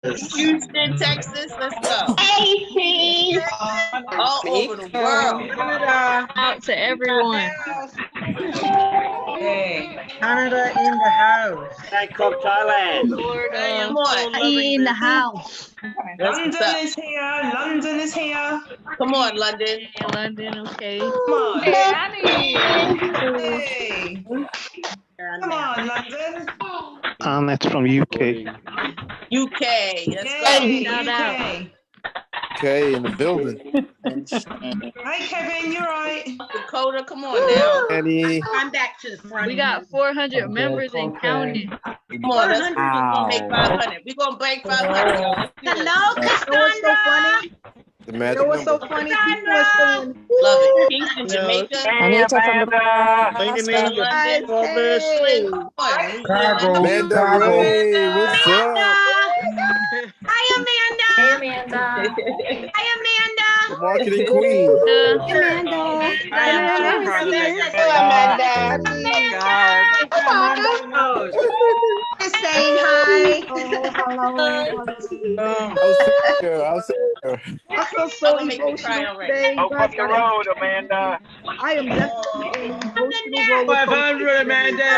Houston, Texas, let's go. Hey, All over the world. Canada. Out to everyone. Hey, Canada in the house. Bangkok, Thailand. Florida. Come on. In the house. London is here. London is here. Come on, London. Hey, London, okay. Come on. Annie. Hey. Come on, London. That's from UK. UK, let's Yay, go. Shout out. UK. Okay, in the building. Hi, Kevin. You're right. Dakota, come on now. Annie. I'm back to the front. We got 400 members and counting. Come on, let's make 500. We're going to break 500, y'all. Let's do this. Hello, Cassandra. The You magic know what's so number. funny? People are saying, Love it. Kingston, Jamaica. Anita from the guys, hey. Amanda Ray, what's up? Hi, Amanda. Hey, Amanda. Hi, Amanda. The marketing queen. Amanda. I am so proud of Amanda. Just saying hi. I'll see her. I feel so emotional today. Open up the road, Amanda. I am definitely in emotional roller 500, Amanda.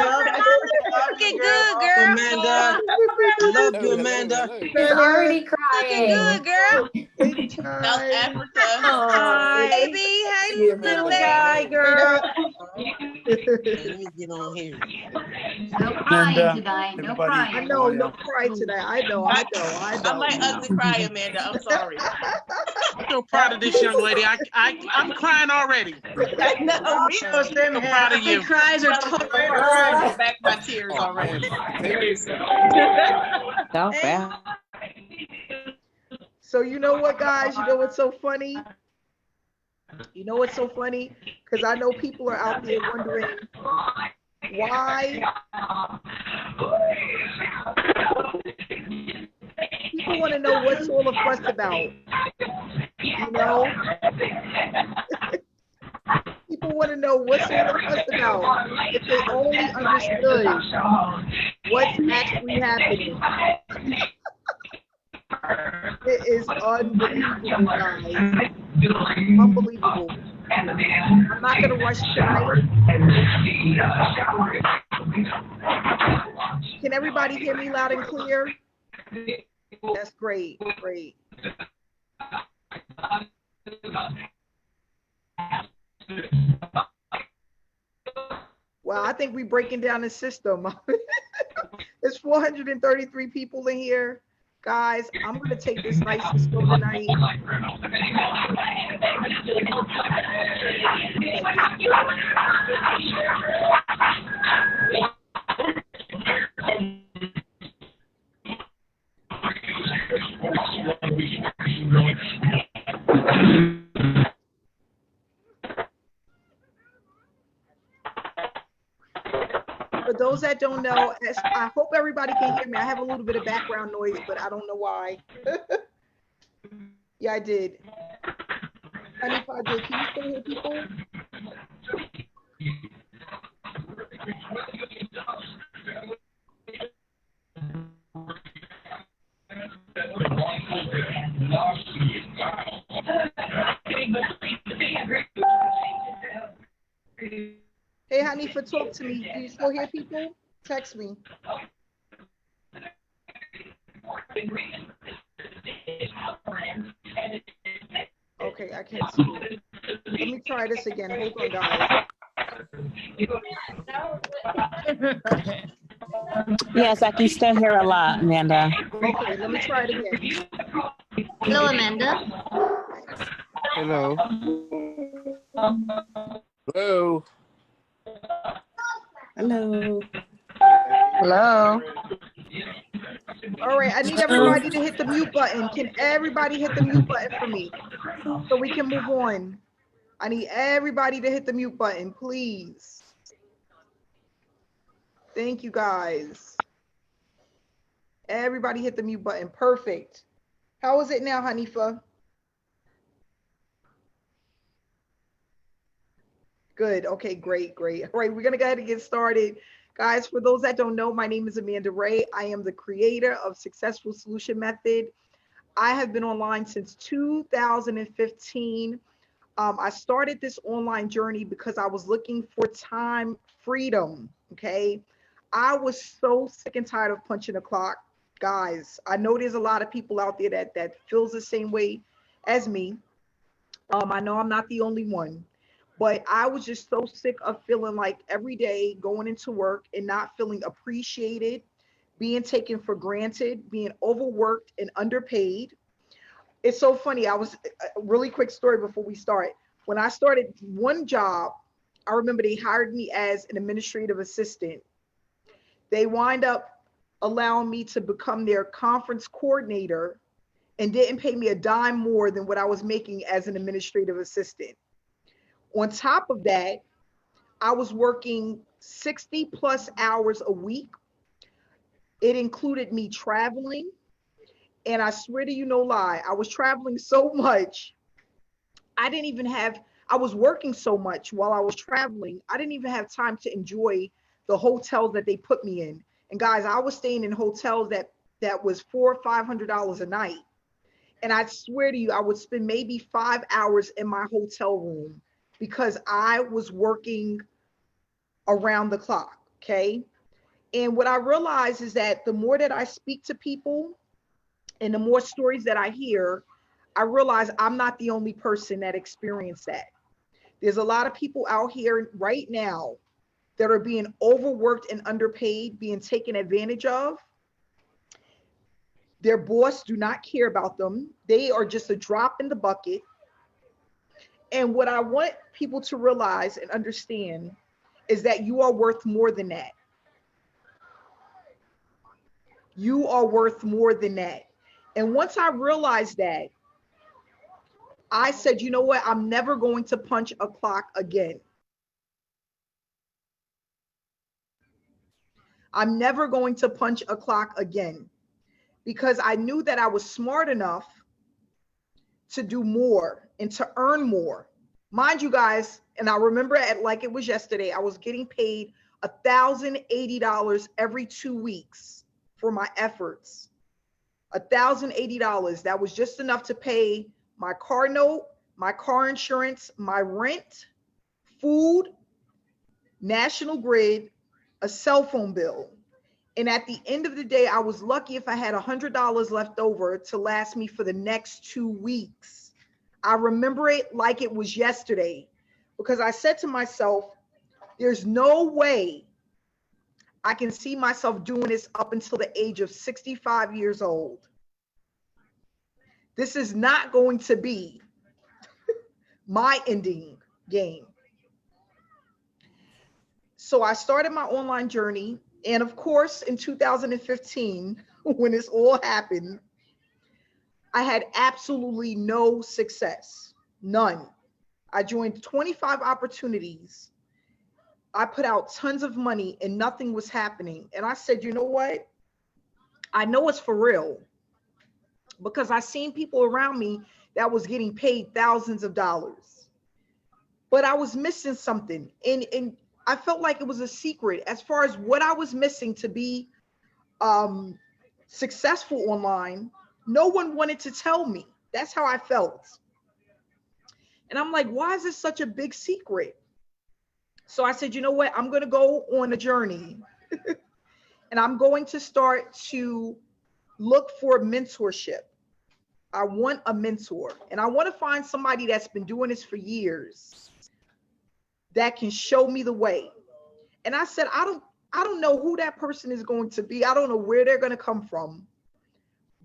Looking good, girl. Amanda. Love you, Amanda. She's already crying. Good, girl. South Africa. Hi, baby. Hey, little guy, girl. Let me get on here. No crying tonight. No I crying. know, no cry today. I know. I might ugly cry, Amanda. I'm sorry. I'm so proud of this young lady. I'm crying already. I know. So proud of you. Cries are I'm back my tears already. So you know what, guys? You know what's so funny? You know what's so funny? Because I know people are out there wondering why. People want to know what's all the fuss about. You know? People want to know what's all the fuss about. If they only understood what's actually happening. It is unbelievable, guys. Unbelievable. I'm not gonna rush tonight. Can everybody hear me loud and clear? That's great, great. Well, I think we're breaking down the system. There's 433 people in here. Guys, I'm going to take this nice and slow tonight. For those that don't know, I hope everybody can hear me. I have a little bit of background noise, but I don't know why. Yeah, I did. Honey Project, can you still hear people? Hey, Hanifa, talk to me. Do you still hear people? Text me. Okay, I can't see it. Let me try this again. Hold on, guys. Yes, I can still hear a lot, Amanda. Okay, let me try it again. Hello, Amanda. Hello. Hello. Hello. Hello. All right, I need everybody to hit the mute button. Can everybody hit the mute button for me so we can move on? I need everybody to hit the mute button, please. Thank you, guys. Everybody hit the mute button. Perfect. How is it now, Hanifa? Good. Okay, great, great. All right, we're going to go ahead and get started. Guys, for those that don't know, my name is Amanda Wray. I am the creator of Successful Solution Method. I have been online since 2015. I started this online journey because I was looking for time freedom, okay? I was so sick and tired of punching the clock. Guys, I know there's a lot of people out there that feels the same way as me. I know I'm not the only one, but I was just so sick of feeling like every day going into work and not feeling appreciated, being taken for granted, being overworked and underpaid. It's so funny. A really quick story before we start. When I started one job, I remember they hired me as an administrative assistant. They wind up allowing me to become their conference coordinator and didn't pay me a dime more than what I was making as an administrative assistant. On top of that, I was working 60 plus hours a week. It included me traveling. And I swear to you, no lie, I was traveling so much. I was working so much while I was traveling. I didn't even have time to enjoy the hotels that they put me in. And guys, I was staying in hotels that was $400 or $500 a night. And I swear to you, I would spend maybe 5 hours in my hotel room because I was working around the clock, okay? And what I realized is that the more that I speak to people and the more stories that I hear, I realize I'm not the only person that experienced that. There's a lot of people out here right now that are being overworked and underpaid, being taken advantage of. Their boss do not care about them. They are just a drop in the bucket. And what I want people to realize and understand is that you are worth more than that. You are worth more than that. And once I realized that, I said, you know what? I'm never going to punch a clock again. I'm never going to punch a clock again because I knew that I was smart enough to do more and to earn more. Mind you guys, and I remember it like it was yesterday, I was getting paid $1,080 every 2 weeks for my efforts. $1,080. That was just enough to pay my car note, my car insurance, my rent, food, National Grid, a cell phone bill. And at the end of the day, I was lucky if I had $100 left over to last me for the next 2 weeks. I remember it like it was yesterday because I said to myself, there's no way I can see myself doing this up until the age of 65 years old. This is not going to be my ending game. So I started my online journey. And of course, in 2015, when this all happened, I had absolutely no success, none. I joined 25 opportunities. I put out tons of money and nothing was happening. And I said, you know what? I know it's for real because I seen people around me that was getting paid thousands of dollars, but I was missing something. And I felt like it was a secret as far as what I was missing to be successful online. No one wanted to tell me. That's how I felt. And I'm like, why is this such a big secret? So I said, you know what? I'm going to go on a journey and I'm going to start to look for mentorship. I want a mentor and I want to find somebody that's been doing this for years that can show me the way. And I said, I don't know who that person is going to be. I don't know where they're going to come from,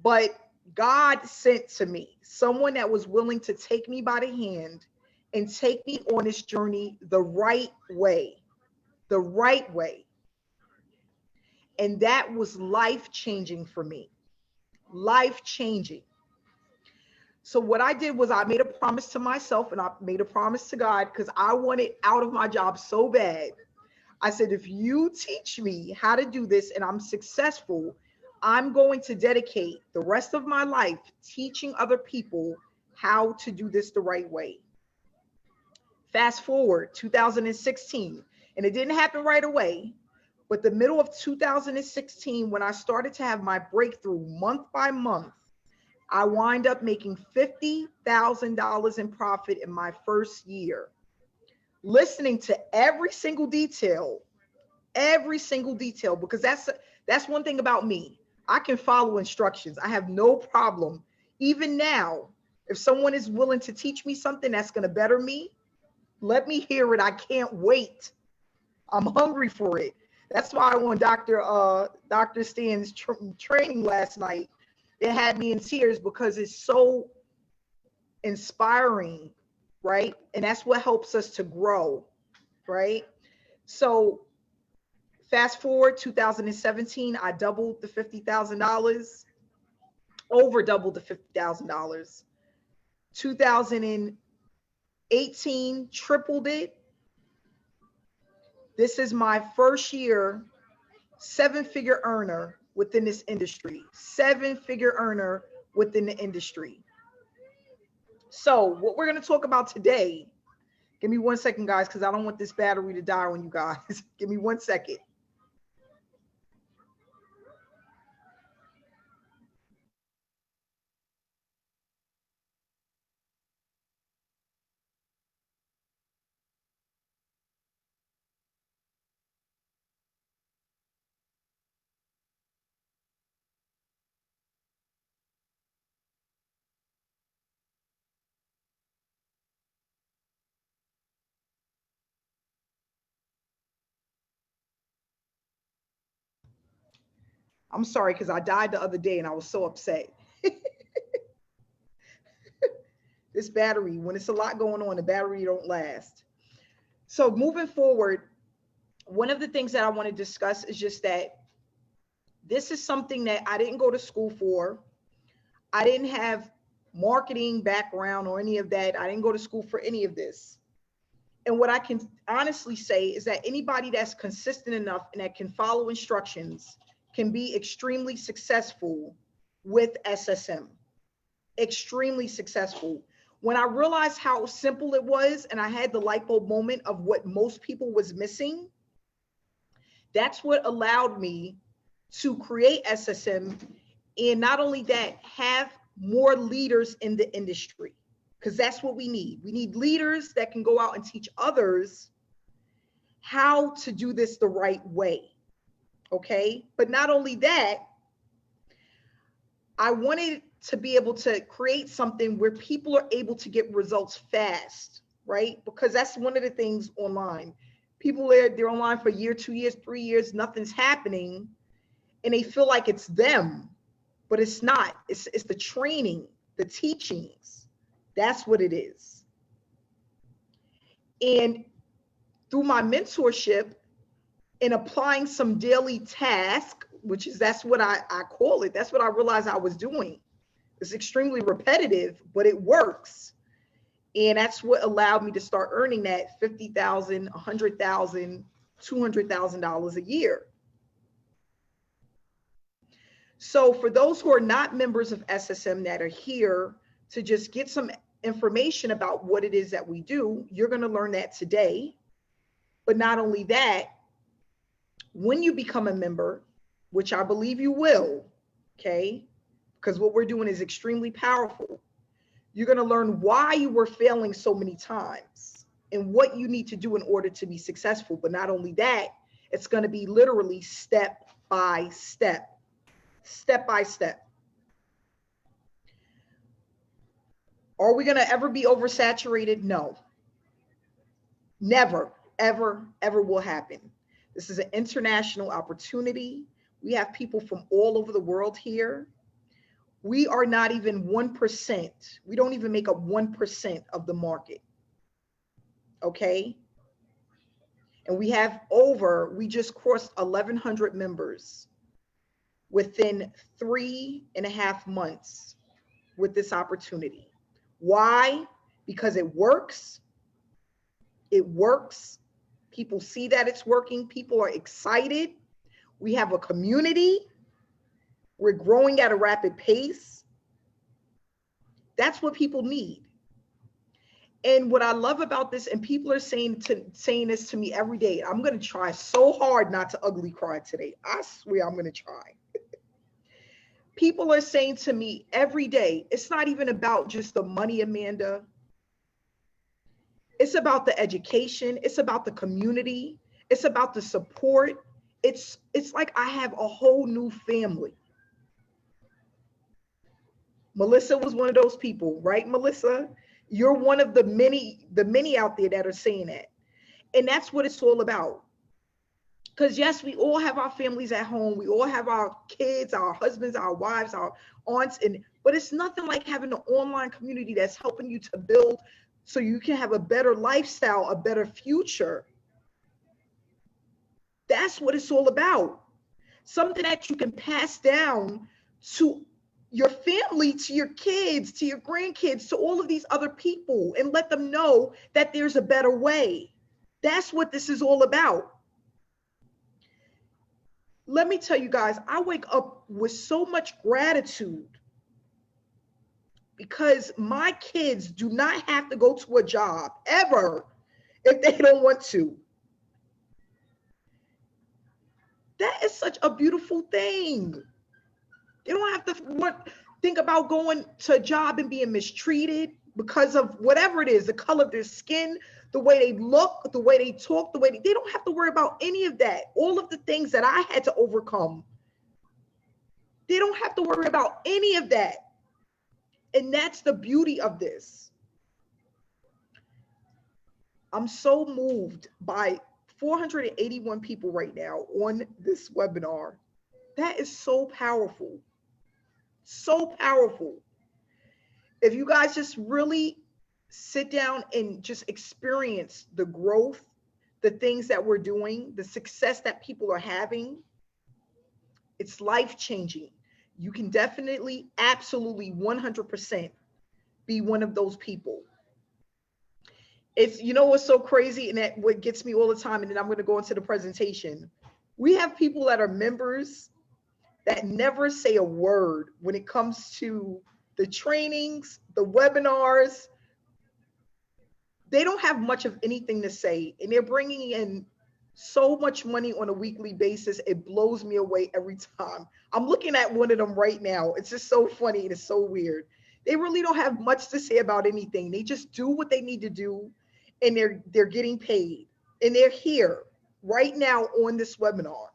but God sent to me someone that was willing to take me by the hand and take me on this journey the right way, the right way. And that was life-changing for me, life-changing. So what I did was I made a promise to myself and I made a promise to God because I wanted out of my job so bad. I said, if you teach me how to do this and I'm successful, I'm going to dedicate the rest of my life teaching other people how to do this the right way. Fast forward 2016, and it didn't happen right away, But the middle of 2016, when I started to have my breakthrough month by month, I wind up making $50,000 in profit in my first year. Listening to every single detail, because that's one thing about me. I can follow instructions. I have no problem. Even now, if someone is willing to teach me something that's going to better me, let me hear it. I can't wait. I'm hungry for it. That's why when Dr. Stan's training last night, it had me in tears because it's so inspiring, right? And that's what helps us to grow, right? So fast forward 2017, I doubled the $50,000, over doubled the $50,000. 2018, tripled it. This is my first year, 7-figure earner within this industry, 7-figure earner within the industry. So what we're going to talk about today, give me 1 second, guys, because I don't want this battery to die on you guys. Give me 1 second. I'm sorry, because I died the other day and I was so upset. This battery, when it's a lot going on, the battery don't last. So moving forward, one of the things that I want to discuss is just that this is something that I didn't go to school for. I didn't have marketing background or any of that. I didn't go to school for any of this. And what I can honestly say is that anybody that's consistent enough and that can follow instructions can be extremely successful with SSM. Extremely successful. When I realized how simple it was and I had the light bulb moment of what most people was missing, that's what allowed me to create SSM. And not only that, have more leaders in the industry, because that's what we need. We need leaders that can go out and teach others how to do this the right way. Okay. But not only that, I wanted to be able to create something where people are able to get results fast, right? Because that's one of the things online. People they're online for a year, 2 years, 3 years, nothing's happening, and they feel like it's them, but it's not. It's the training, the teachings. That's what it is. And through my mentorship and applying some daily task, which is, that's what I call it. That's what I realized I was doing. It's extremely repetitive, but it works. And that's what allowed me to start earning that $50,000, $100,000, $200,000 a year. So for those who are not members of SSM that are here to just get some information about what it is that we do, you're going to learn that today. But not only that, when you become a member, which I believe you will, okay, because what we're doing is extremely powerful. You're going to learn why you were failing so many times and what you need to do in order to be successful. But not only that, it's going to be literally step by step, step by step. Are we going to ever be oversaturated? No. Never, ever, ever will happen. This is an international opportunity. We have people from all over the world here. We are not even 1%. We don't even make up 1% of the market. Okay. And we just crossed 1,100 members within 3.5 months with this opportunity. Why? Because it works. It works. People see that it's working. People are excited. We have a community. We're growing at a rapid pace. That's what people need. And what I love about this, and people are saying this to me every day, I'm going to try so hard not to ugly cry today. I swear I'm going to try. People are saying to me every day, it's not even about just the money, Amanda. It's about the education. It's about the community. It's about the support. It's like I have a whole new family. Melissa was one of those people, right, Melissa? You're one of the many out there that are saying that. And that's what it's all about. Because yes, we all have our families at home. We all have our kids, our husbands, our wives, our aunts, but it's nothing like having an online community that's helping you to build so you can have a better lifestyle, a better future. That's what it's all about. Something that you can pass down to your family, to your kids, to your grandkids, to all of these other people, and let them know that there's a better way. That's what this is all about. Let me tell you guys, I wake up with so much gratitude because my kids do not have to go to a job ever if they don't want to. That is such a beautiful thing. They don't have to think about going to a job and being mistreated because of whatever it is, the color of their skin, the way they look, the way they talk, they don't have to worry about any of that. All of the things that I had to overcome, they don't have to worry about any of that. And that's the beauty of this. I'm so moved by 481 people right now on this webinar. That is so powerful. So powerful. If you guys just really sit down and just experience the growth, the things that we're doing, the success that people are having, it's life-changing. You can definitely, absolutely, 100% be one of those people. It's, you know what's so crazy, and that what gets me all the time, and then I'm going to go into the presentation. We have people that are members that never say a word when it comes to the trainings, the webinars. They don't have much of anything to say, and they're bringing in so much money on a weekly basis. It blows me away every time. I'm looking at one of them right now. It's just so funny. And it's so weird. They really don't have much to say about anything. They just do what they need to do, and they're getting paid, and they're here right now on this webinar.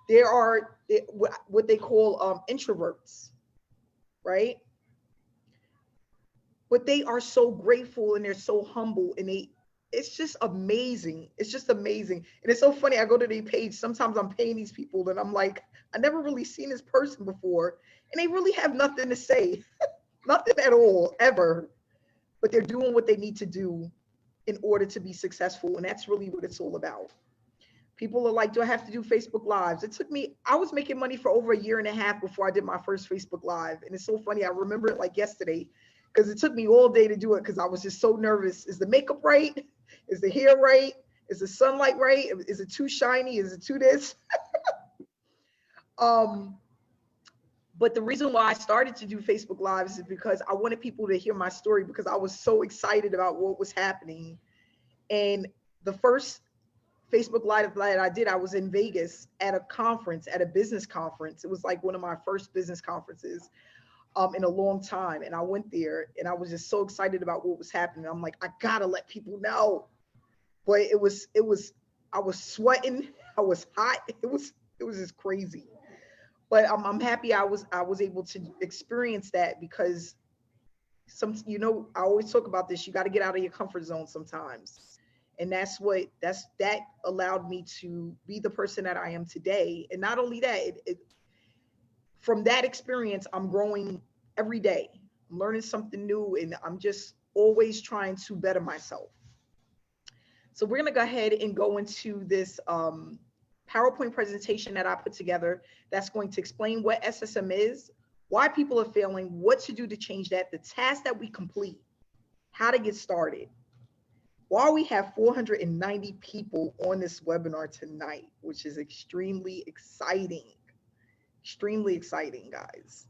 There are what they call introverts, right? But they are so grateful and they're so humble, and it's just amazing. It's just amazing. And it's so funny. I go to their page. Sometimes I'm paying these people and I'm like, I never really seen this person before. And they really have nothing to say, nothing at all, ever. But they're doing what they need to do in order to be successful. And that's really what it's all about. People are like, do I have to do Facebook Lives? It took me, I was making money for over 1.5 years before I did my first Facebook Live. And it's so funny. I remember it like yesterday because it took me all day to do it because I was just so nervous. Is the makeup right? Is the hair right? Is the sunlight right? Is it too shiny? Is it too this? But the reason why I started to do Facebook Lives is because I wanted people to hear my story because I was so excited about what was happening. And the first Facebook Live that I did, I was in Vegas at a conference, at a business conference. It was like one of my first business conferences in a long time. And I went there and I was just so excited about what was happening. I'm like, I gotta let people know. But I was sweating, I was hot. It was just crazy. But I'm happy I was able to experience that because I always talk about this. You got to get out of your comfort zone sometimes. And that allowed me to be the person that I am today. And not only that, from that experience, I'm growing every day. I'm learning something new, and I'm just always trying to better myself. So we're going to go ahead and go into this PowerPoint presentation that I put together that's going to explain what SSM is, why people are failing, what to do to change that, the tasks that we complete, how to get started. While we have 490 people on this webinar tonight, which is extremely exciting, guys.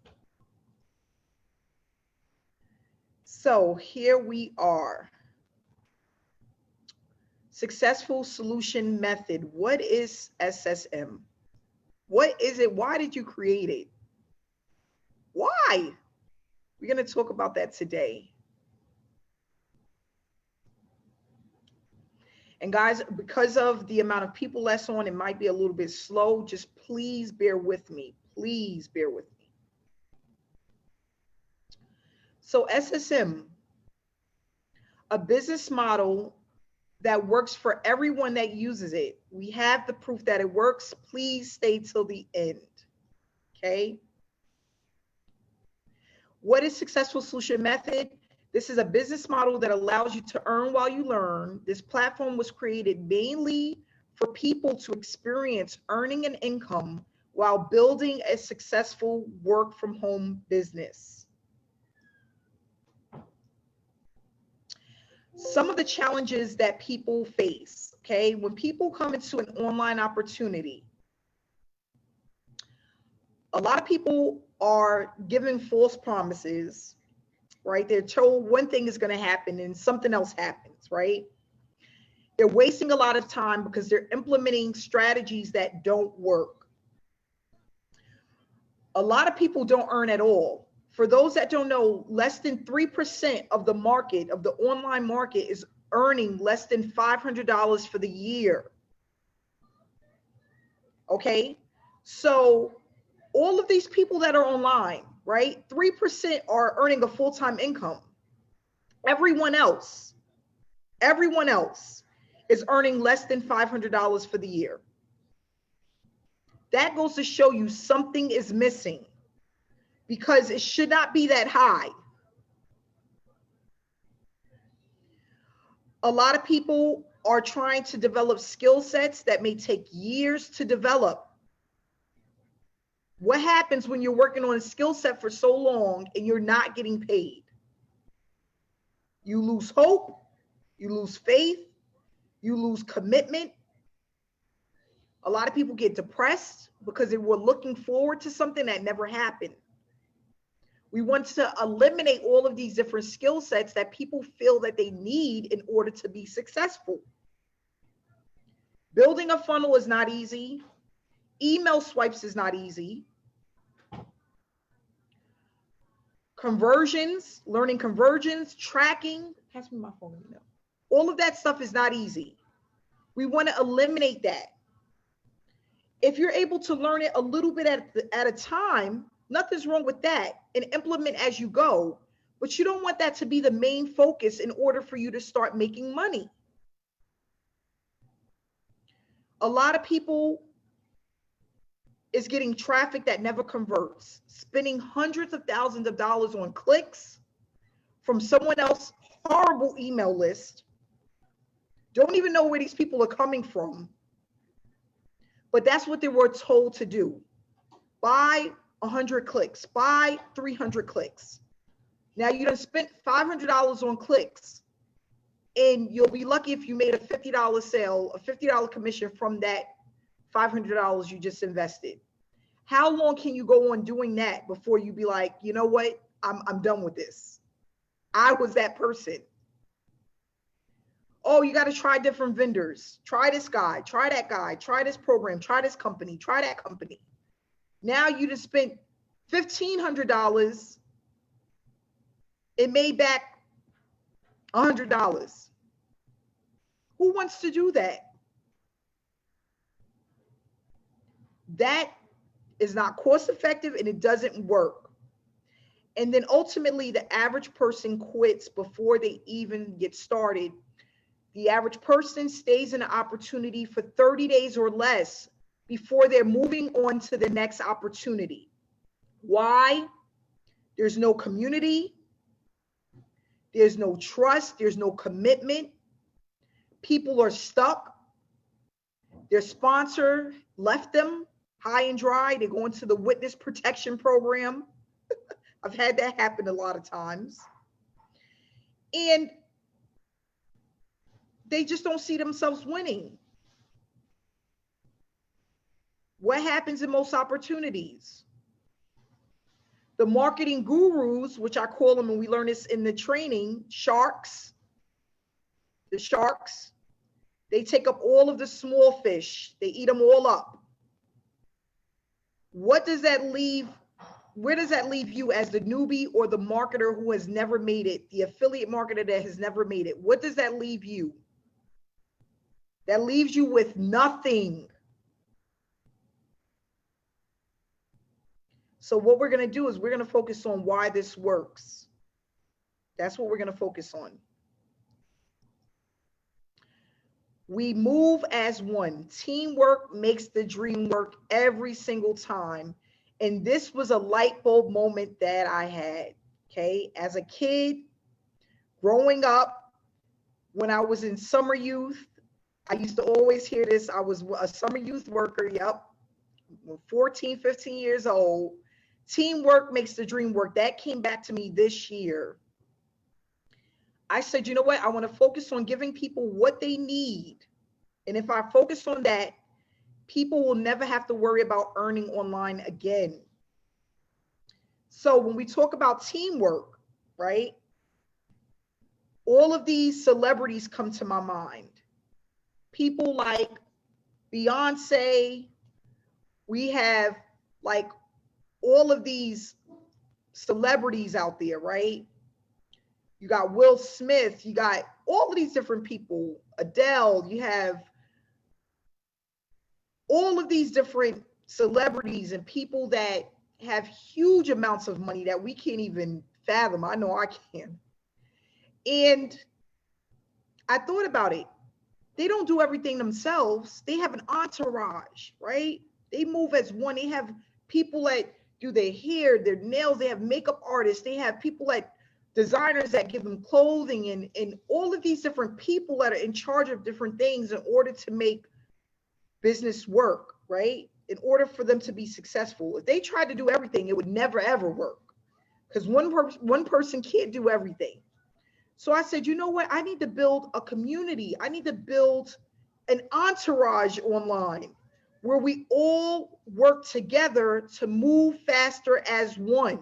So here we are. Successful solution method. What is SSM? What is it? Why did you create it? Why? We're going to talk about that today. And guys, because of the amount of people that's on, it might be a little bit slow. Just please bear with me. Please bear with me. So SSM, a business model that works for everyone that uses it. We have the proof that it works. Please stay till the end. Okay. What is successful solution method? This is a business model that allows you to earn while you learn. This platform was created mainly for people to experience earning an income while building a successful work from home business. Some of the challenges that people face, okay, when people come into an online opportunity, a lot of people are given false promises, right? They're told one thing is going to happen and something else happens, right? They're wasting a lot of time because they're implementing strategies that don't work. A lot of people don't earn at all. For those that don't know, less than 3% of the market, of the online market, is earning less than $500 for the year. Okay, so all of these people that are online, right? 3% are earning a full-time income. Everyone else is earning less than $500 for the year. That goes to show you something is missing, because it should not be that high. A lot of people are trying to develop skill sets that may take years to develop. What happens when you're working on a skill set for so long and you're not getting paid? You lose hope, you lose faith, you lose commitment. A lot of people get depressed because they were looking forward to something that never happened. We want to eliminate all of these different skill sets that people feel that they need in order to be successful. Building a funnel is not easy. Email swipes is not easy. Conversions, learning conversions, tracking, pass me my phone, you know. All of that stuff is not easy. We want to eliminate that. If you're able to learn it a little bit at a time, nothing's wrong with that, and implement as you go, but you don't want that to be the main focus in order for you to start making money. A lot of people is getting traffic that never converts, spending hundreds of thousands of dollars on clicks from someone else's horrible email list. Don't even know where these people are coming from, but that's what they were told to do. Buy 100 clicks, buy 300 clicks. Now you done spent $500 on clicks, and you'll be lucky if you made a $50 sale, a $50 commission from that $500 you just invested. How long can you go on doing that before you be like, you know what, I'm done with this? I was that person. Oh, you got to try different vendors. Try this guy, try that guy, try this program, try this company, try that company. Now you just spent $1,500 and made back $100. Who wants to do that? That is not cost effective, and it doesn't work. And then ultimately the average person quits before they even get started. The average person stays in an opportunity for 30 days or less before they're moving on to the next opportunity. Why? There's no community. There's no trust. There's no commitment. People are stuck. Their sponsor left them high and dry. They go into the witness protection program. I've had that happen a lot of times. And they just don't see themselves winning. What happens in most opportunities? The marketing gurus, which I call them, and we learn this in the training, sharks, the sharks, They take up all of the small fish. They eat them all up. What does that leave? Where does that leave you as the newbie or the marketer who has never made it, the affiliate marketer that has never made it? What does that leave you? That leaves you with nothing. So what we're going to do is we're going to focus on why this works. That's what we're going to focus on. We move as one. Teamwork makes the dream work every single time. And this was a light bulb moment that I had, okay? As a kid, growing up, when I was in summer youth, I used to always hear this. I was a summer youth worker, yep, 14, 15 years old. Teamwork makes the dream work. That came back to me this year. I said, you know what? I want to focus on giving people what they need. And if I focus on that, people will never have to worry about earning online again. So when we talk about teamwork, right? All of these celebrities come to my mind. People like Beyonce. We have like all of these celebrities out there, right? You got Will Smith, you got all of these different people, Adele, you have all of these different celebrities and people that have huge amounts of money that we can't even fathom. I know I can. And I thought about it. They don't do everything themselves. They have an entourage, right? They move as one. They have people that do their hair, their nails. They have makeup artists. They have people that designers that give them clothing and all of these different people that are in charge of different things in order to make business work, right? In order for them to be successful. If they tried to do everything, it would never, ever work because one person can't do everything. So I said, you know what? I need to build a community. I need to build an entourage online where we all work together to move faster as one.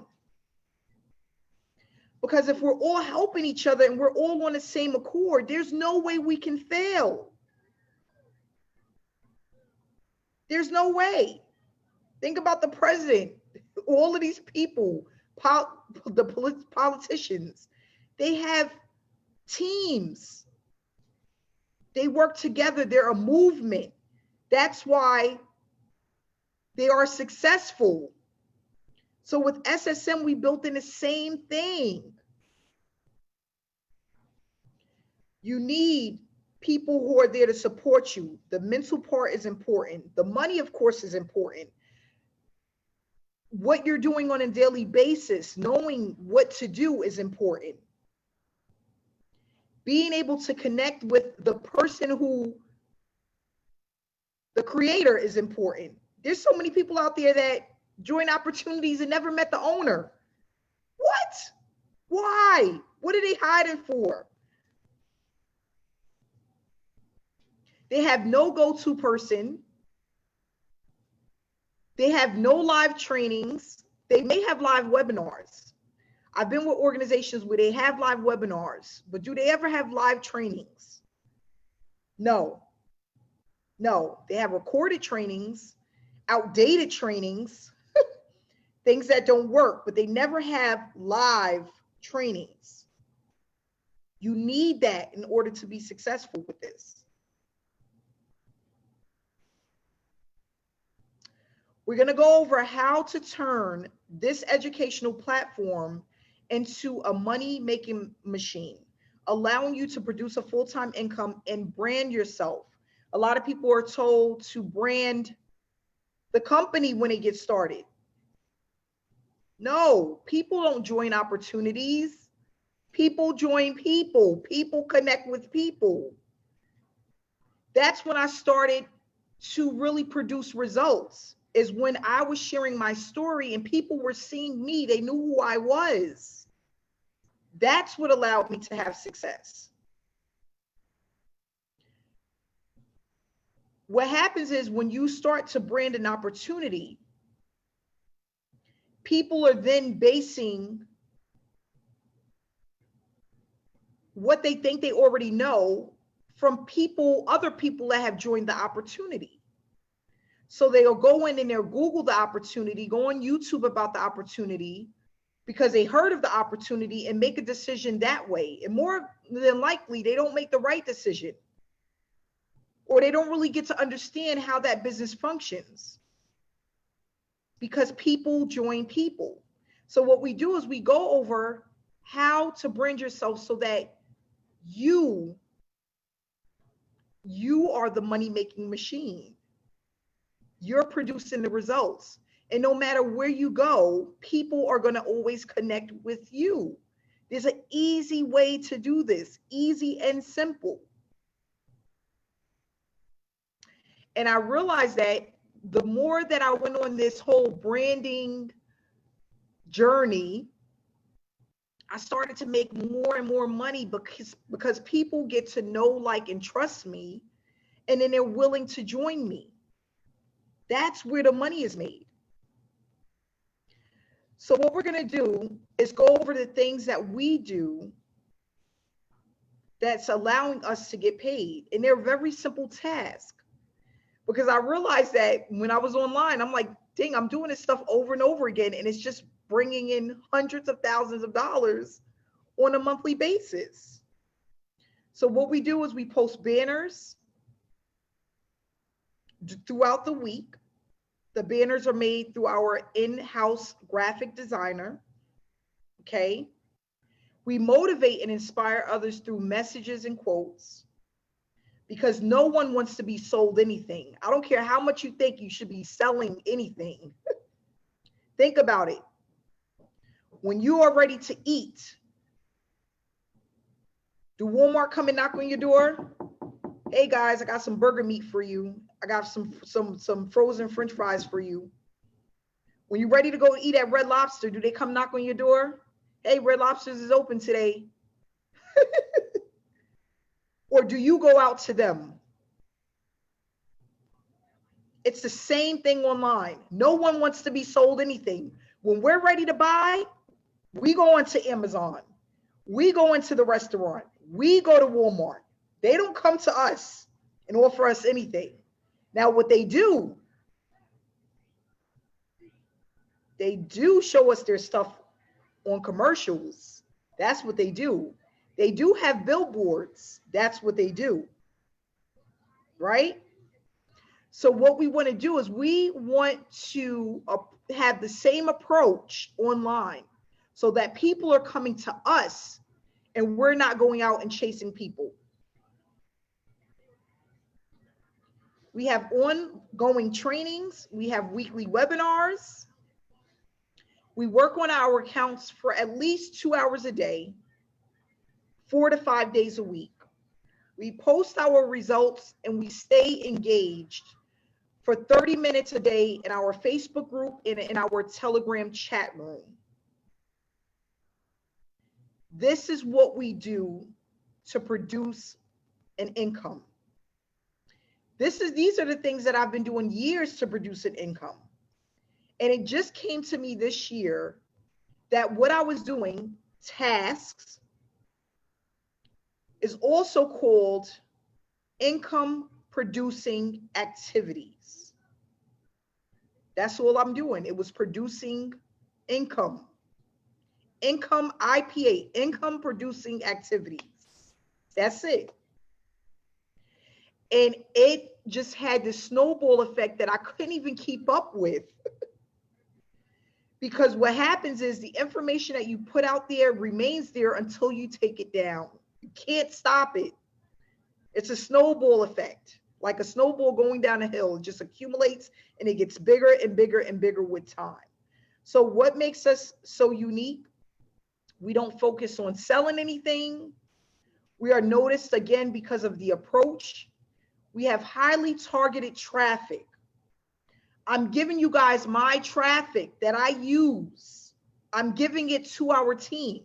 Because if we're all helping each other and we're all on the same accord, there's no way we can fail. There's no way. Think about the president, all of these people, the politicians, they have teams. They work together. They're a movement. That's why they are successful. So with SSM, we built in the same thing. You need people who are there to support you. The mental part is important. The money, of course, is important. What you're doing on a daily basis, knowing what to do is important. Being able to connect with the person who, the creator, is important. There's so many people out there that join opportunities and never met the owner. What? Why? What are they hiding for? They have no go-to person. They have no live trainings. They may have live webinars. I've been with organizations where they have live webinars, but do they ever have live trainings? No. No, they have recorded trainings, outdated trainings, things that don't work, but they never have live trainings. You need that in order to be successful with this. We're going to go over how to turn this educational platform into a money-making machine, allowing you to produce a full-time income and brand yourself. A lot of people are told to brand the company when it gets started. No, people don't join opportunities. People join people. People connect with people. That's when I started to really produce results, is when I was sharing my story and people were seeing me. They knew who I was. That's what allowed me to have success. What happens is when you start to brand an opportunity, people are then basing what they think they already know from people, other people that have joined the opportunity. So they'll go in and they'll Google the opportunity, go on YouTube about the opportunity because they heard of the opportunity and make a decision that way. And more than likely, they don't make the right decision, or they don't really get to understand how that business functions because people join people. So what we do is we go over how to brand yourself so that you are the money-making machine. You're producing the results. And no matter where you go, people are going to always connect with you. There's an easy way to do this, easy and simple. And I realized that the more that I went on this whole branding journey, I started to make more and more money because people get to know, like, and trust me, and then they're willing to join me. That's where the money is made. So what we're going to do is go over the things that we do that's allowing us to get paid. And they're very simple tasks. Because I realized that when I was online, I'm like, dang, I'm doing this stuff over and over again, and it's just bringing in hundreds of thousands of dollars on a monthly basis. So what we do is we post banners throughout the week. The banners are made through our in-house graphic designer, okay? We motivate and inspire others through messages and quotes, because no one wants to be sold anything. I don't care how much you think you should be selling anything. Think about it. When you are ready to eat, do Walmart come and knock on your door? Hey guys, I got some burger meat for you. I got some frozen French fries for you. When you're ready to go eat at Red Lobster, do they come knock on your door? Hey, Red Lobster's is open today. Or do you go out to them? It's the same thing online. No one wants to be sold anything. When we're ready to buy, we go onto Amazon. We go into the restaurant. We go to Walmart. They don't come to us and offer us anything. Now, what they do show us their stuff on commercials. That's what they do. They do have billboards. That's what they do, right? So what we want to do is we want to have the same approach online so that people are coming to us and we're not going out and chasing people. We have ongoing trainings. We have weekly webinars. We work on our accounts for at least 2 hours a day, 4 to 5 days a week. We post our results and we stay engaged for 30 minutes a day in our Facebook group and in our Telegram chat room. This is what we do to produce an income. These are the things that I've been doing years to produce an income. And it just came to me this year that what I was doing, tasks, is also called income producing activities. That's all I'm doing. It was producing income. Income IPA, income producing activities. That's it. And it just had this snowball effect that I couldn't even keep up with. Because what happens is the information that you put out there remains there until you take it down. You can't stop it. It's a snowball effect, like a snowball going down a hill. It just accumulates and it gets bigger and bigger and bigger with time. So what makes us so unique? We don't focus on selling anything. We are noticed again because of the approach. We have highly targeted traffic. I'm giving you guys my traffic that I use. I'm giving it to our team.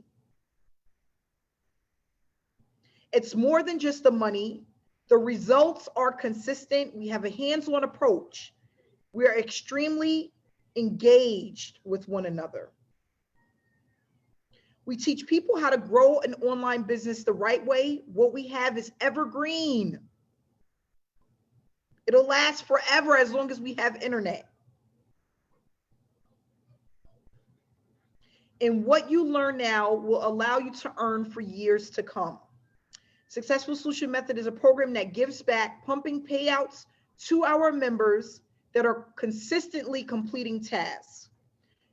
It's more than just the money. The results are consistent. We have a hands-on approach. We are extremely engaged with one another. We teach people how to grow an online business the right way. What we have is evergreen. It'll last forever as long as we have internet. And what you learn now will allow you to earn for years to come. Successful Solution Method is a program that gives back, pumping payouts to our members that are consistently completing tasks.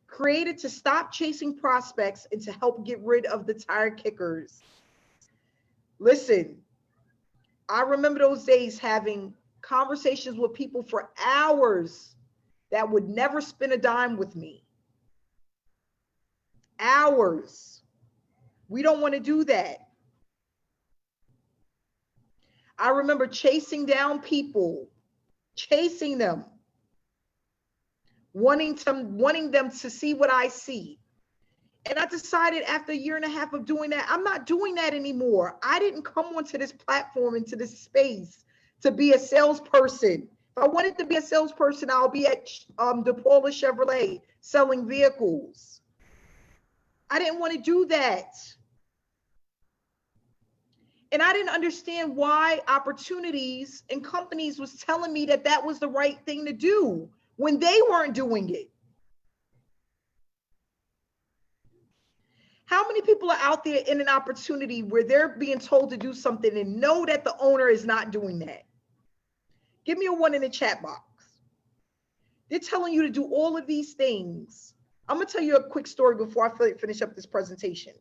Created to stop chasing prospects and to help get rid of the tire kickers. Listen, I remember those days having conversations with people for hours that would never spend a dime with me. Hours. We don't want to do that. I remember chasing down people, chasing them, wanting them to see what I see. And I decided after a year and a half of doing that, I'm not doing that anymore. I didn't come onto this platform, into this space to be a salesperson. If I wanted to be a salesperson, I'll be at DePaula Chevrolet selling vehicles. I didn't want to do that. And I didn't understand why opportunities and companies was telling me that that was the right thing to do when they weren't doing it. How many people are out there in an opportunity where they're being told to do something and know that the owner is not doing that? Give me a 1 in the chat box. They're telling you to do all of these things. I'm gonna tell you a quick story before I finish up this presentation.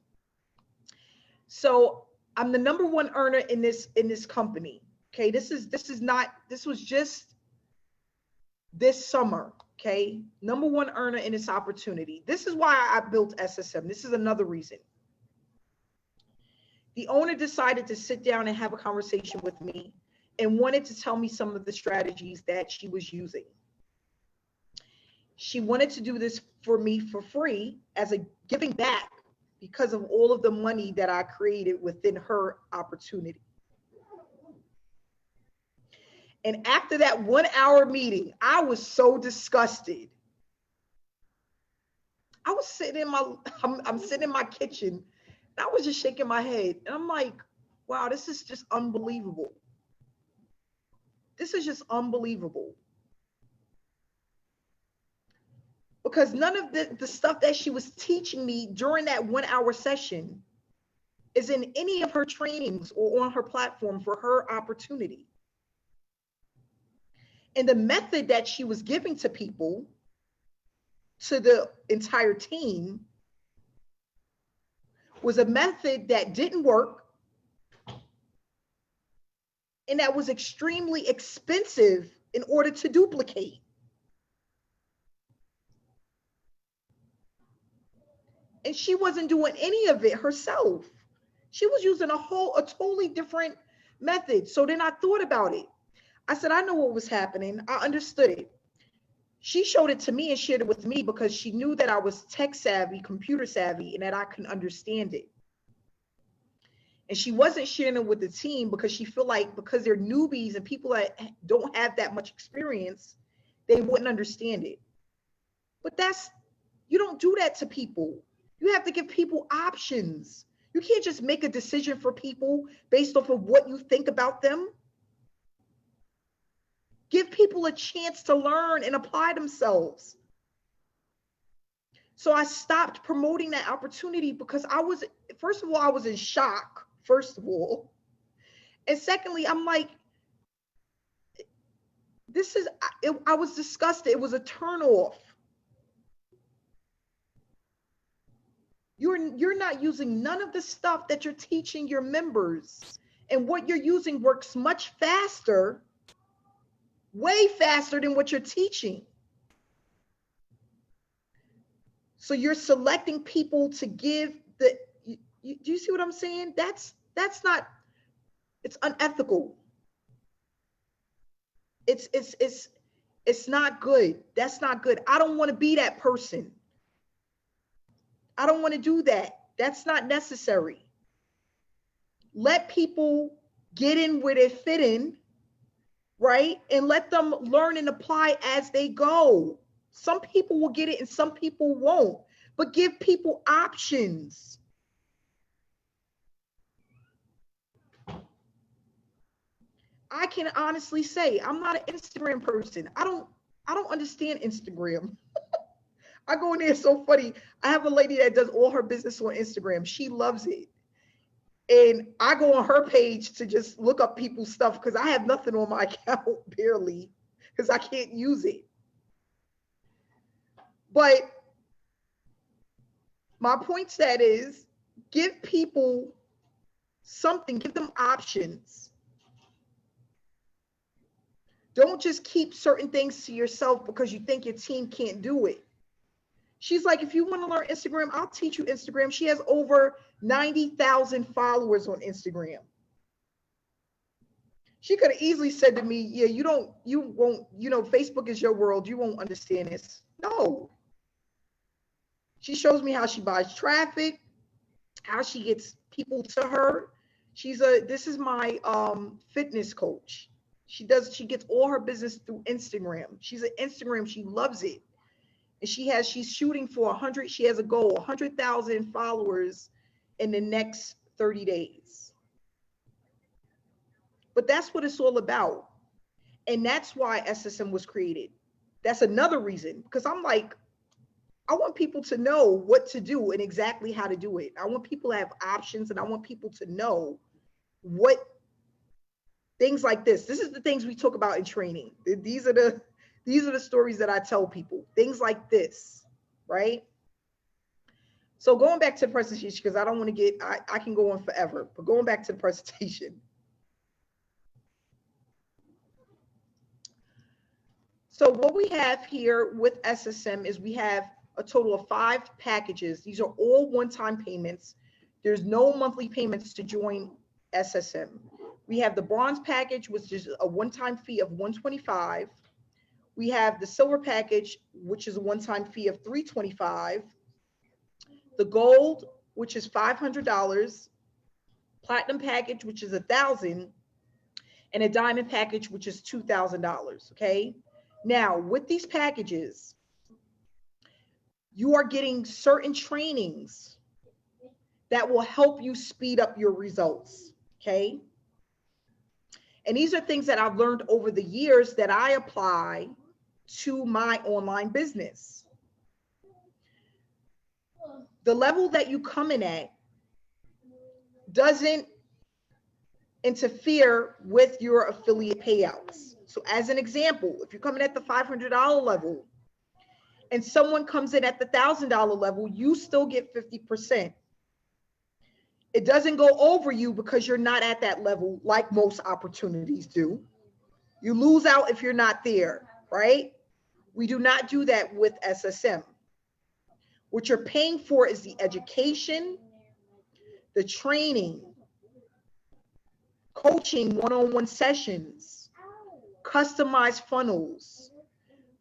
So I'm the #1 earner in this company. Okay, this was just this summer. Okay, #1 earner in this opportunity. This is why I built SSM. This is another reason. The owner decided to sit down and have a conversation with me and wanted to tell me some of the strategies that she was using. She wanted to do this for me for free as a giving back because of all of the money that I created within her opportunity. And after that 1 hour meeting, I was so disgusted. I was sitting in I'm sitting in my kitchen and I was just shaking my head. And I'm like, wow, this is just unbelievable. This is just unbelievable. Because none of the stuff that she was teaching me during that 1 hour session is in any of her trainings or on her platform for her opportunity. And the method that she was giving to people, to the entire team, was a method that didn't work and that was extremely expensive in order to duplicate. And she wasn't doing any of it herself. She was using a totally different method. So then I thought about it. I said, I know what was happening. I understood it. She showed it to me and shared it with me because she knew that I was tech savvy, computer savvy, and that I can understand it. And she wasn't sharing it with the team because she felt like because they're newbies and people that don't have that much experience, they wouldn't understand it. But you don't do that to people. You have to give people options. You can't just make a decision for people based off of what you think about them. Give people a chance to learn and apply themselves. So I stopped promoting that opportunity because first of all, I was in shock, first of all. And secondly, I'm like, I was disgusted. It was a turnoff. You're not using none of the stuff that you're teaching your members. And what you're using works much faster, way faster than what you're teaching. So you're selecting people to give do you see what I'm saying? That's not, it's unethical. It's not good. That's not good. I don't want to be that person. I don't want to do that. That's not necessary. Let people get in where they fit in, right? And let them learn and apply as they go. Some people will get it and some people won't, but give people options. I can honestly say I'm not an Instagram person. I don't understand Instagram. I go in there, it's so funny. I have a lady that does all her business on Instagram. She loves it. And I go on her page to just look up people's stuff because I have nothing on my account, barely, because I can't use it. But my point set is give people something, give them options. Don't just keep certain things to yourself because you think your team can't do it. She's like, if you want to learn Instagram, I'll teach you Instagram. She has over 90,000 followers on Instagram. She could have easily said to me, yeah, you won't, Facebook is your world. You won't understand this. No. She shows me how she buys traffic, how she gets people to her. This is my fitness coach. She gets all her business through Instagram. She's an Instagram, she loves it. And she's shooting for 100, she has a goal, 100,000 followers in the next 30 days. But that's what it's all about. And that's why SSM was created. That's another reason, because I'm like, I want people to know what to do and exactly how to do it. I want people to have options, and I want people to know what things like this. This is the things we talk about in training. These are the stories that I tell people. Things like this, right? So going back to the presentation, because I don't want to I can go on forever, but going back to the presentation. So what we have here with SSM is we have a total of 5 packages. These are all one-time payments. There's no monthly payments to join SSM. We have the bronze package, which is a one-time fee of $125. We have the silver package, which is a one-time fee of $325. The gold, which is $500. Platinum package, which is $1,000. And a diamond package, which is $2,000, okay? Now, with these packages, you are getting certain trainings that will help you speed up your results, okay? And these are things that I've learned over the years that I apply to my online business. The level that you come in at doesn't interfere with your affiliate payouts. So as an example, if you're coming at the $500 level and someone comes in at the $1,000 level, you still get 50%. It doesn't go over you because you're not at that level like most opportunities do. You lose out if you're not there, right? We do not do that with SSM. What you're paying for is the education, the training, coaching, one-on-one sessions, customized funnels,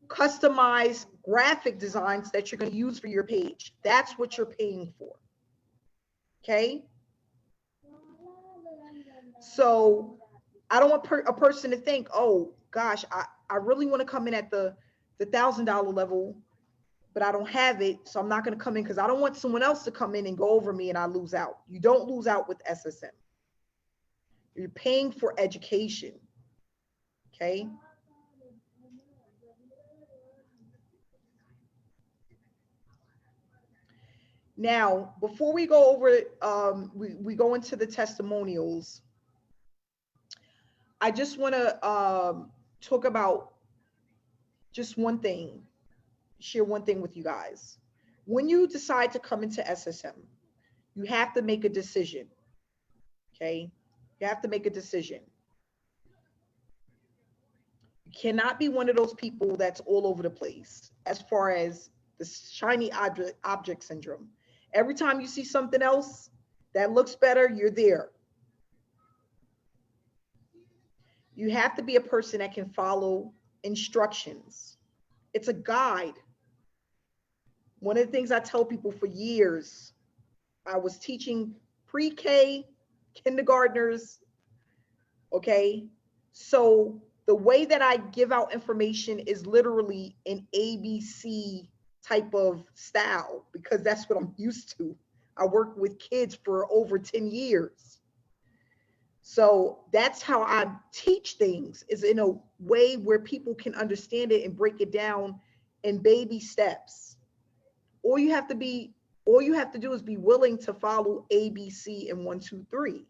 customized graphic designs that you're going to use for your page. That's what you're paying for. Okay? So I don't want a person to think, oh gosh, I really want to come in at the $1,000 level, but I don't have it, so I'm not going to come in because I don't want someone else to come in and go over me and I lose out. You don't lose out with SSM. You're paying for education, okay? Now, before we go over, we go into the testimonials, I just want to talk about just one thing, share one thing with you guys. When you decide to come into SSM, you have to make a decision, okay? You have to make a decision. You cannot be one of those people that's all over the place as far as the shiny object syndrome. Every time you see something else that looks better, you're there. You have to be a person that can follow instructions. It's a guide. One of the things I tell people for years, I was teaching pre-K, kindergartners, okay? So the way that I give out information is literally an ABC type of style because that's what I'm used to. I worked with kids for over 10 years. So that's how I teach things, is in a way where people can understand it and break it down in baby steps. All you have to do is be willing to follow ABC and 1, 2, 3.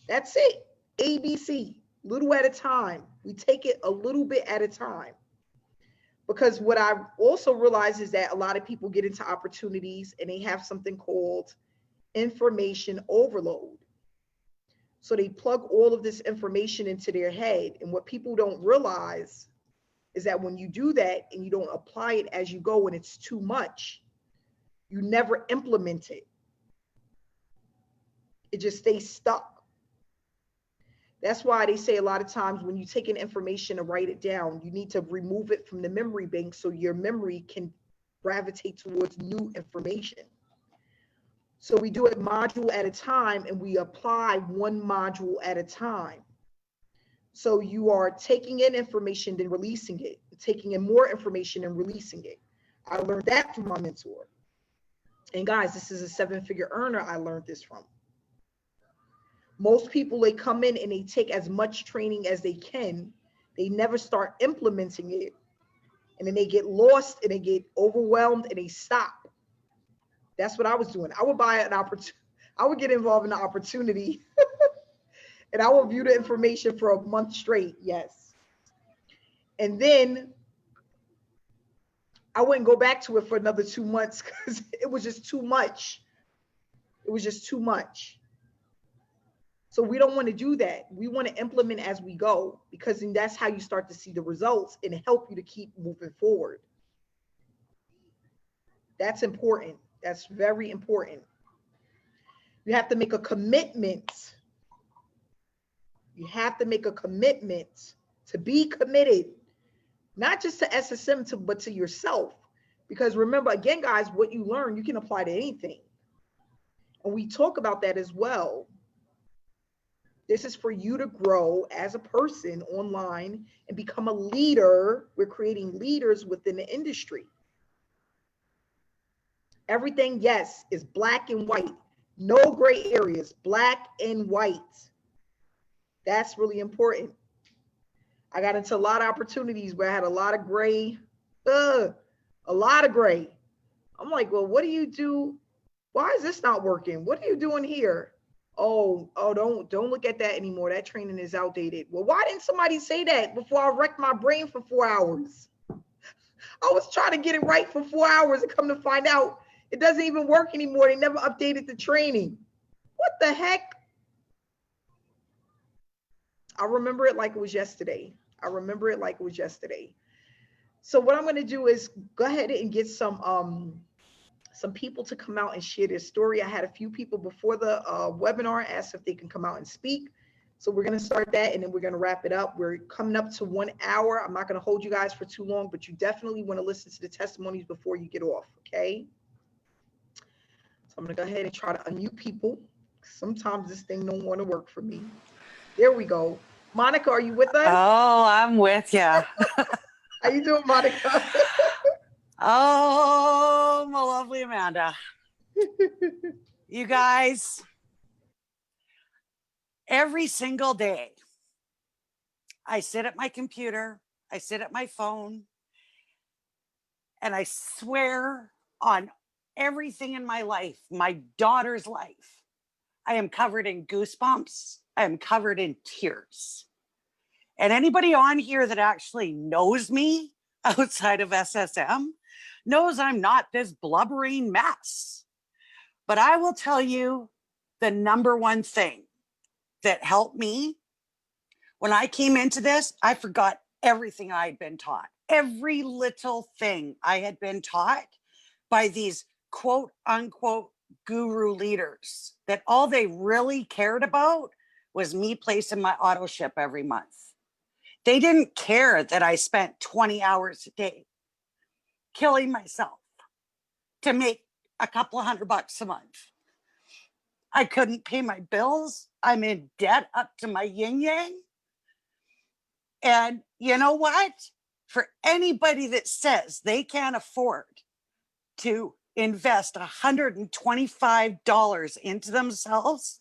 That's it. ABC, little at a time. We take it a little bit at a time. Because what I also realize is that a lot of people get into opportunities and they have something called information overload. So they plug all of this information into their head. And what people don't realize is that when you do that and you don't apply it as you go and it's too much, you never implement it. It just stays stuck. That's why they say a lot of times when you take in information and write it down, you need to remove it from the memory bank so your memory can gravitate towards new information. So we do it module at a time and we apply one module at a time. So you are taking in information, then releasing it, taking in more information and releasing it. I learned that from my mentor. And guys, this is a 7-figure earner I learned this from. Most people, they come in and they take as much training as they can. They never start implementing it. And then they get lost and they get overwhelmed and they stop. That's what I was doing. I would buy an opportunity. I would get involved in the opportunity and I would view the information for a month straight. Yes. And then I wouldn't go back to it for another 2 months because it was just too much. It was just too much. So we don't want to do that. We want to implement as we go, because then that's how you start to see the results and help you to keep moving forward. That's important. That's very important. You have to make a commitment. You have to make a commitment to be committed, not just to SSM, but to yourself. Because remember, again, guys, what you learn, you can apply to anything. And we talk about that as well. This is for you to grow as a person online and become a leader. We're creating leaders within the industry. Everything, yes, is black and white. No gray areas, black and white. That's really important. I got into a lot of opportunities where I had a lot of gray, a lot of gray. I'm like, well, what do you do? Why is this not working? What are you doing here? Oh, don't look at that anymore. That training is outdated. Well, why didn't somebody say that before I wrecked my brain for 4 hours? I was trying to get it right for 4 hours and come to find out it doesn't even work anymore. They never updated the training. What the heck? I remember it like it was yesterday. I remember it like it was yesterday. So what I'm going to do is go ahead and get some people to come out and share their story. I had a few people before the webinar asked if they can come out and speak. So we're going to start that and then we're going to wrap it up. We're coming up to 1 hour. I'm not going to hold you guys for too long, but you definitely want to listen to the testimonies before you get off. Okay. So I'm going to go ahead and try to unmute people. Sometimes this thing don't want to work for me. There we go. Monica, are you with us? Oh, I'm with you. How you doing, Monica? Oh, my lovely Amanda. You guys, every single day, I sit at my computer, I sit at my phone, and I swear on everything in my life, my daughter's life, I am covered in goosebumps. I am covered in tears. And anybody on here that actually knows me outside of SSM knows I'm not this blubbering mess. But I will tell you the number one thing that helped me when I came into this, I forgot everything I had been taught. Every little thing I had been taught by these quote unquote guru leaders that all they really cared about was me placing my auto ship every month. They didn't care that I spent 20 hours a day killing myself to make a couple of $100 a month. I couldn't pay my bills. I'm in debt up to my yin yang. And you know what? For anybody that says they can't afford to invest $125 into themselves,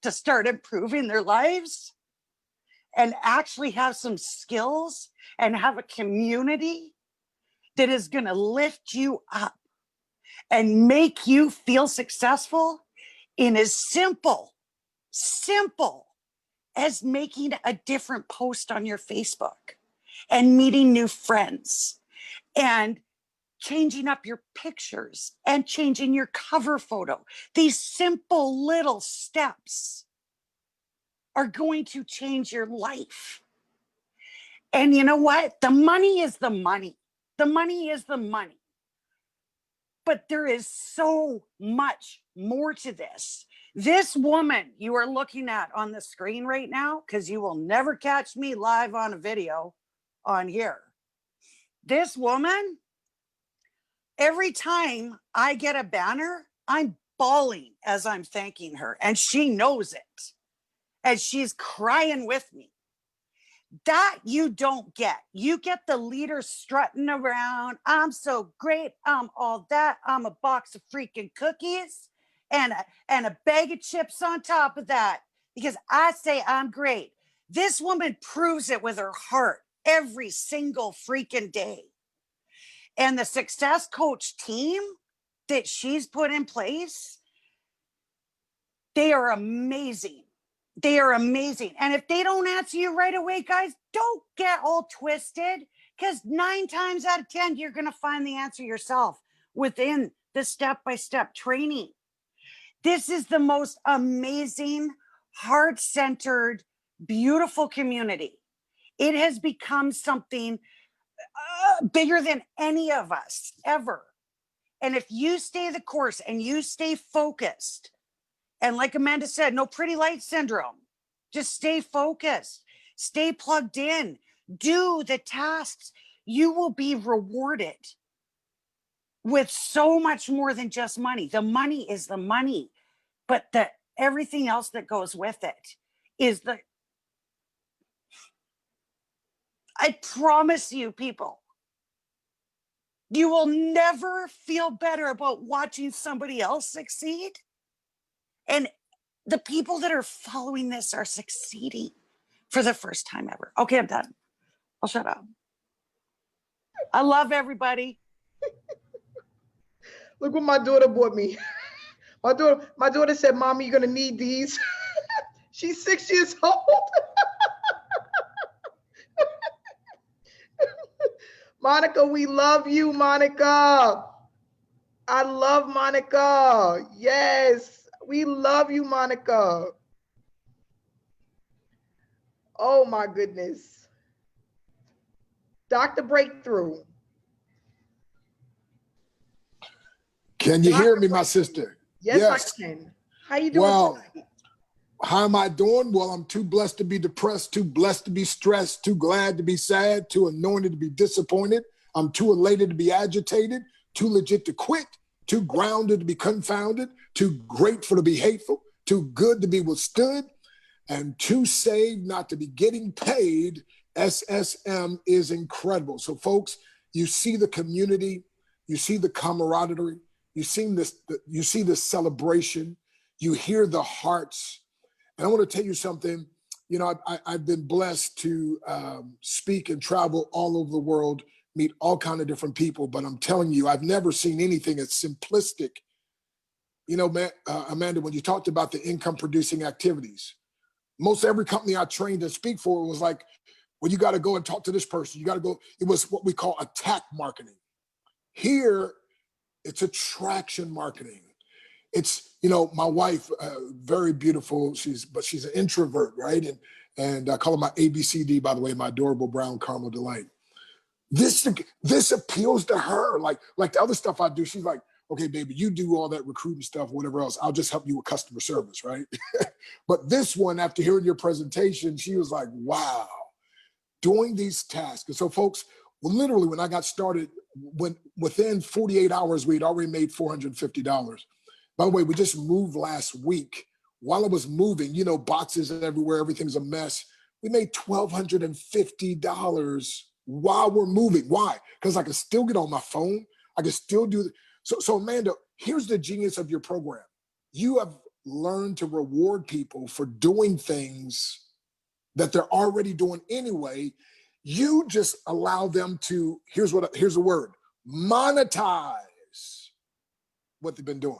to start improving their lives and actually have some skills and have a community that is going to lift you up and make you feel successful in as simple as making a different post on your Facebook and meeting new friends and changing up your pictures and changing your cover photo. These simple little steps are going to change your life. And you know what? The money is the money. The money is the money. But there is so much more to this. This woman you are looking at on the screen right now, because you will never catch me live on a video on here. This woman, every time I get a banner, I'm bawling as I'm thanking her, and she knows it. And she's crying with me. That you don't get. You get the leader strutting around. I'm so great. I'm all that. I'm a box of freaking cookies and a bag of chips on top of that because I say I'm great. This woman proves it with her heart every single freaking day. And the success coach team that she's put in place, they are amazing. They are amazing. And if they don't answer you right away, guys, don't get all twisted because 9 times out of 10, you're going to find the answer yourself within the step-by-step training. This is the most amazing, heart-centered, beautiful community. It has become something bigger than any of us ever. And if you stay the course and you stay focused, and like Amanda said, no pretty light syndrome. Just stay focused, stay plugged in, do the tasks. You will be rewarded with so much more than just money. The money is the money, but everything else that goes with it is I promise you, people, you will never feel better about watching somebody else succeed. And the people that are following this are succeeding for the first time ever. Okay, I'm done. I'll shut up. I love everybody. Look what my daughter bought me. My daughter said, Mommy, you're gonna need these. She's 6 years old. Monica, we love you, Monica. I love Monica. Yes, we love you, Monica. Oh my goodness. Dr. Breakthrough. Can you hear me, my sister? Yes, I can. How you doing tonight? How am I doing? Well, I'm too blessed to be depressed, too blessed to be stressed, too glad to be sad, too anointed to be disappointed. I'm too elated to be agitated, too legit to quit, too grounded to be confounded, too grateful to be hateful, too good to be withstood, and too saved not to be getting paid. SSM is incredible. So folks, you see the community, you see the camaraderie, you see this celebration, you hear the hearts. And I want to tell you something, you know, I've been blessed to speak and travel all over the world, meet all kinds of different people, but I'm telling you, I've never seen anything as simplistic. You know, Amanda, when you talked about the income producing activities, most every company I trained to speak for was like, well, you got to go and talk to this person. You got to go. It was what we call attack marketing. Here, it's attraction marketing. It's, you know, my wife, very beautiful. She's an introvert, right? And I call her my ABCD, by the way, my adorable brown caramel delight. This appeals to her. Like the other stuff I do, she's like, okay, baby, you do all that recruiting stuff, whatever else. I'll just help you with customer service, right? But this one, after hearing your presentation, she was like, wow, doing these tasks. And so folks, well, literally when I got started, within 48 hours, we'd already made $450. By the way, we just moved last week. While I was moving, you know, boxes everywhere, everything's a mess. We made $1,250 while we're moving. Why? Because I can still get on my phone. I can still do. So Amanda, here's the genius of your program. You have learn to reward people for doing things that they're already doing anyway. You just allow them to, here's a word, monetize what they've been doing.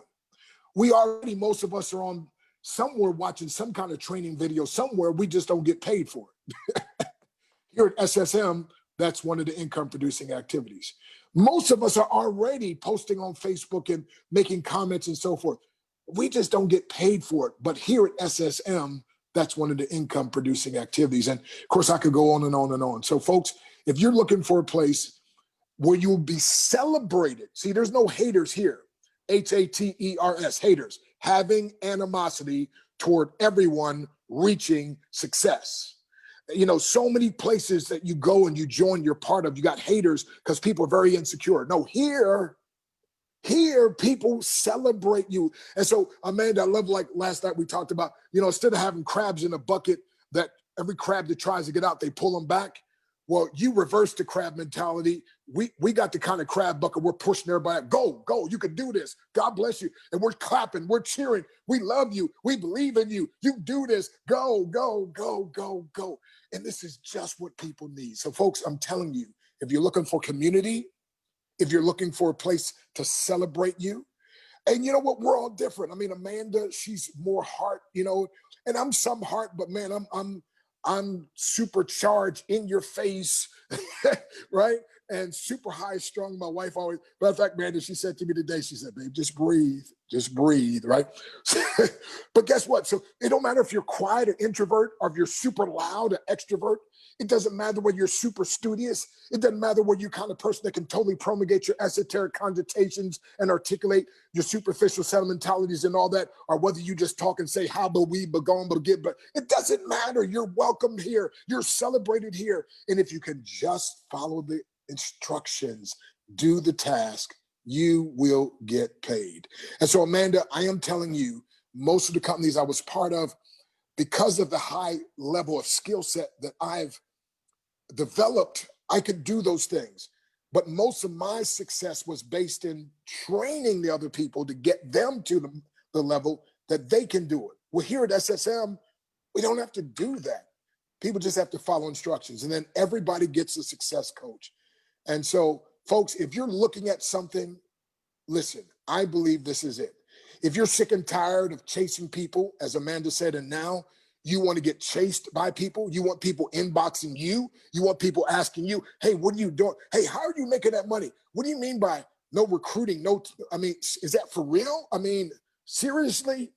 Most of us are on somewhere watching some kind of training video somewhere. We just don't get paid for it. Here at SSM, that's one of the income producing activities. Most of us are already posting on Facebook and making comments and so forth. We just don't get paid for it. But here at SSM, that's one of the income producing activities. And of course, I could go on and on and on. So folks, if you're looking for a place where you'll be celebrated, see, there's no haters here. Haters, haters, having animosity toward everyone reaching success. You know, so many places that you go and you join, you're part of, you got haters because people are very insecure. No, here people celebrate you. And so, Amanda, I love, like last night we talked about, you know, instead of having crabs in a bucket that every crab that tries to get out, they pull them back. Well, you reverse the crab mentality. We got the kind of crab bucket. We're pushing everybody. Go, you can do this. God bless you. And we're clapping. We're cheering. We love you. We believe in you. You do this. Go. And this is just what people need. So, folks, I'm telling you, if you're looking for community, if you're looking for a place to celebrate you, and you know what, we're all different. I mean, Amanda, she's more heart, you know, and I'm some heart, but man, I'm supercharged, in your face, right? And super high strung. My wife always, matter of fact, man, she said to me today, she said, babe, just breathe, right? But guess what? So it don't matter if you're quiet, an introvert, or if you're super loud, an extrovert. It doesn't matter whether you're super studious. It doesn't matter whether you're the kind of person that can totally promulgate your esoteric cogitations and articulate your superficial sentimentalities and all that, or whether you just talk and say, how but we, but gone, but get, but it doesn't matter. You're welcomed here. You're celebrated here. And if you can just follow the instructions, do the task, you will get paid. And so, Amanda, I am telling you, most of the companies I was part of, because of the high level of skill set that I've developed, I could do those things. But most of my success was based in training the other people to get them to the level that they can do it. Well, here at SSM, we don't have to do that. People just have to follow instructions. And then everybody gets a success coach. And so, folks, if you're looking at something, listen, I believe this is it. If you're sick and tired of chasing people, as Amanda said, and now you want to get chased by people, you want people inboxing you, you want people asking you, hey, what are you doing? Hey, how are you making that money? What do you mean by no recruiting? I mean, is that for real? I mean, seriously?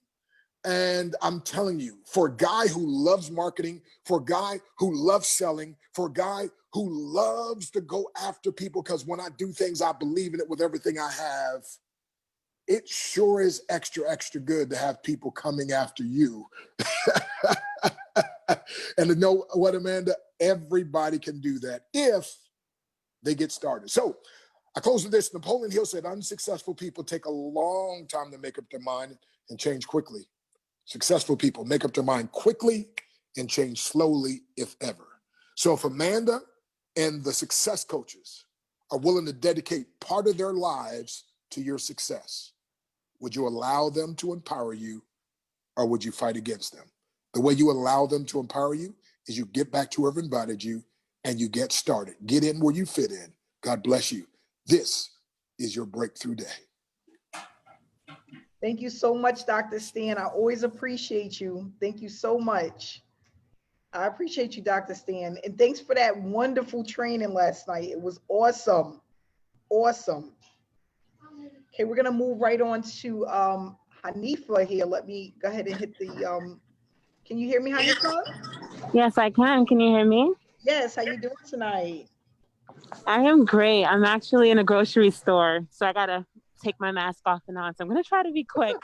And I'm telling you, for a guy who loves marketing, for a guy who loves selling, for a guy who loves to go after people, because when I do things, I believe in it with everything I have, it sure is extra, extra good to have people coming after you. And to know what, Amanda, everybody can do that if they get started. So I close with this. Napoleon Hill said, unsuccessful people take a long time to make up their mind and change quickly. Successful people make up their mind quickly and change slowly, if ever. So if Amanda and the success coaches are willing to dedicate part of their lives to your success, would you allow them to empower you, or would you fight against them? The way you allow them to empower you is you get back to whoever invited you and you get started. Get in where you fit in. God bless you. This is your breakthrough day. Thank you so much, Dr. Stan. I always appreciate you. Thank you so much. I appreciate you, Dr. Stan. And thanks for that wonderful training last night. It was awesome. Awesome. Okay, we're going to move right on to Hanifa here. Let me go ahead and hit the, can you hear me, Hanifa? Yes, I can. Can you hear me? Yes, how you doing tonight? I am great. I'm actually in a grocery store, so I got to take my mask off and on. So I'm going to try to be quick.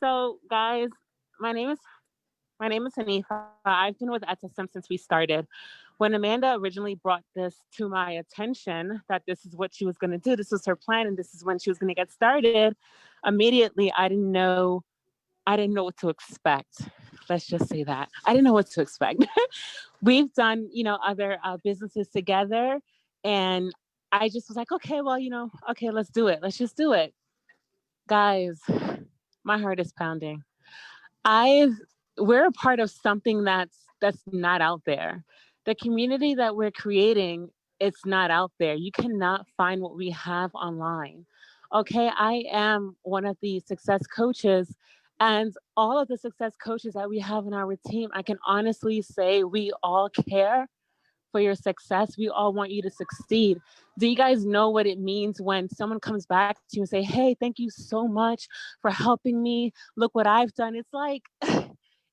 So guys, my name is Hanifa. I've been with SSM since we started. When Amanda originally brought this to my attention, that this is what she was going to do, this was her plan, and this is when she was going to get started, immediately I didn't know what to expect. Let's just say that. I didn't know what to expect. We've done, other businesses together, and I just was like, okay, well, okay, let's do it. Let's just do it. Guys, My heart is pounding. We're a part of something that's not out there. The community that we're creating, it's not out there. You cannot find what we have online. Okay, I am one of the success coaches, and all of the success coaches that we have in our team, I can honestly say we all care for your success. We all want you to succeed. Do you guys know what it means when someone comes back to you and say, hey, thank you so much for helping me. Look what I've done. It's like,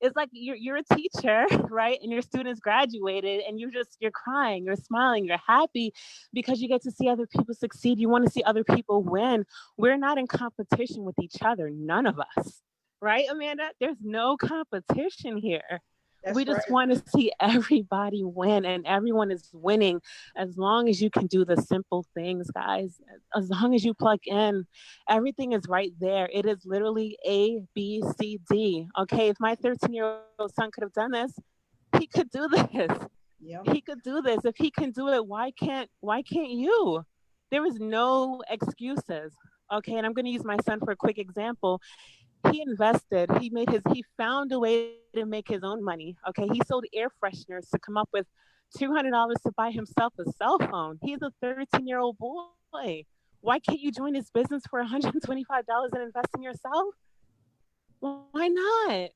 it's like you're a teacher, right? And your students graduated and you're crying, you're smiling, you're happy because you get to see other people succeed. You want to see other people win. We're not in competition with each other. None of us, right, Amanda? There's no competition here. We just want to see everybody win, and everyone is winning as long as you can do the simple things, guys. As long as you plug in, everything is right there. It is literally A, B, C, D. Okay, if my 13-year-old son could have done this, he could do this. Yeah. He could do this. If he can do it, why can't you? There is no excuses. Okay, and I'm going to use my son for a quick example. He invested, he found a way to make his own money. Okay, he sold air fresheners to come up with $200 to buy himself a cell phone. He's a 13-year-old boy. Why can't you join his business for $125 and invest in yourself? Why not?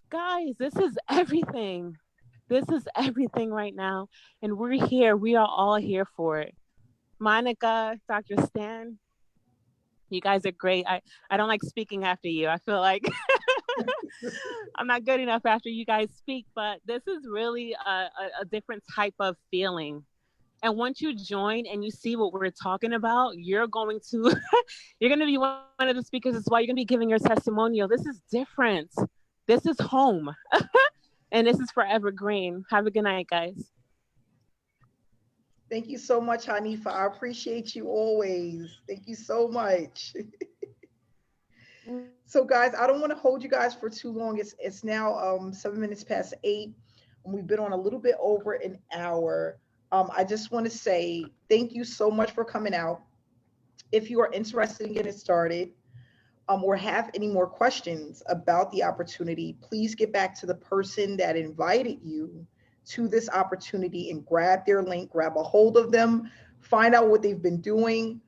Guys, this is everything. This is everything right now. And we're here. We are all here for it. Monica, Dr. Stan, you guys are great. I don't like speaking after you. I feel like I'm not good enough after you guys speak, but this is really a different type of feeling. And once you join and you see what we're talking about, you're going to be one of the speakers as well. You're going to be giving your testimonial. This is different. This is home. And this is forever green. Have a good night, guys. Thank you so much, Hanifa. I appreciate you always. Thank you so much. So guys, I don't want to hold you guys for too long. It's now 7 minutes past 8, and we've been on a little bit over an hour. I just want to say thank you so much for coming out. If you are interested in getting started or have any more questions about the opportunity, please get back to the person that invited you to this opportunity and grab their link, grab a hold of them, find out what they've been doing,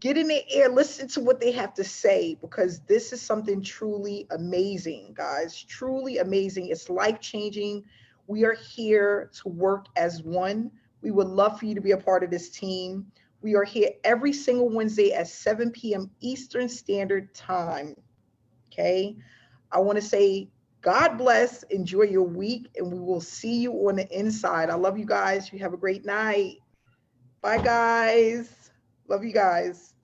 get in their ear, listen to what they have to say, because this is something truly amazing, guys, truly amazing. It's life-changing. We are here to work as one. We would love for you to be a part of this team. We are here every single Wednesday at 7 p.m. Eastern Standard Time, okay? I want to say, God bless, enjoy your week, and we will see you on the inside. I love you guys. You have a great night. Bye, guys. Love you guys.